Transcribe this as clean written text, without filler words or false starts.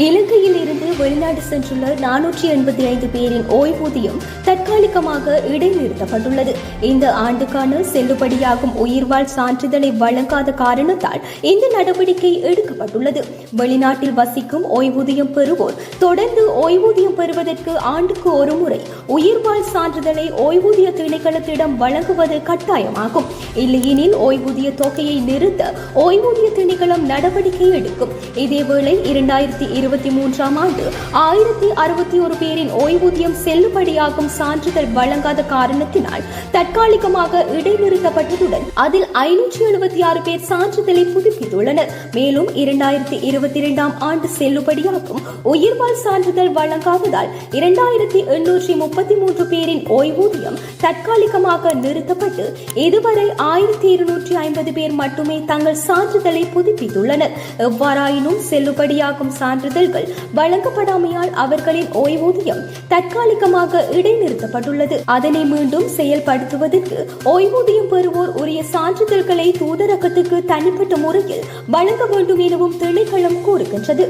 இலங்கையில் இருந்து வெளிநாடு சென்றுள்ள 485 பேரின் ஓய்வூதியம் தற்காலிகமாக இடைநிறுத்தப்பட்டுள்ளது. இந்த ஆண்டுக்கான செல்லுபடியாகும் உயிர்வாழ் சான்றிதழை வழங்காத காரணத்தால் இந்த நடவடிக்கை எடுக்கப்பட்டுள்ளது. வெளிநாட்டில் வசிக்கும் ஓய்வூதியம் பெறுவோர் தொடர்ந்து ஓய்வூதியம் பெறுவதற்கு ஆண்டுக்கு ஒரு முறை உயிர்வாழ் சான்றிதழை ஓய்வூதிய திணைக்களத்திடம் வழங்குவது கட்டாயமாகும். இல்லையெனில் ஓய்வூதிய தொகையை நிறுத்த ஓய்வூதிய திணைக்களம் நடவடிக்கை எடுக்கும். இதேவேளை 2023ஆம் ஆண்டு 1061 பேரின் ஓய்வூதியம் செல்லுபடியாகும் சான்றிதழ் வழங்காத காரணத்தினால் தற்காலிகமாக இடைநிறுத்தப்பட்டதுடன் அதில் 576 பேர் சான்றிதழை புதுப்பித்துள்ளனர். மேலும் 2022ஆம் ஆண்டு செல்லுபடியாகும் உயிர்வாழ் சான்றிதழ் வழங்காததால் 2833 பேரின் ஓய்வூதியம் தற்காலிகமாக நிறுத்தப்பட்டு இதுவரை 1250 பேர் மட்டுமே தங்கள் சான்றிதழை புதுப்பித்துள்ளனர். எவ்வாறாயினும் செல்லுபடியாகும் சான்றிதழ்கள் வழங்கப்படாமையால் அவர்களின் ஓய்வூதியம் தற்காலிகமாக இடைநிறுத்தப்பட்டுள்ளது. அதனை மீண்டும் செயல்படுத்துவதற்கு ஓய்வூதியம் பெறுவோர் உரிய சான்றிதழ்களை தூதரகத்துக்கு தனிப்பட்ட முறையில் வழங்க வேண்டும் எனவும் திணைக்களம் கூறுகின்றது.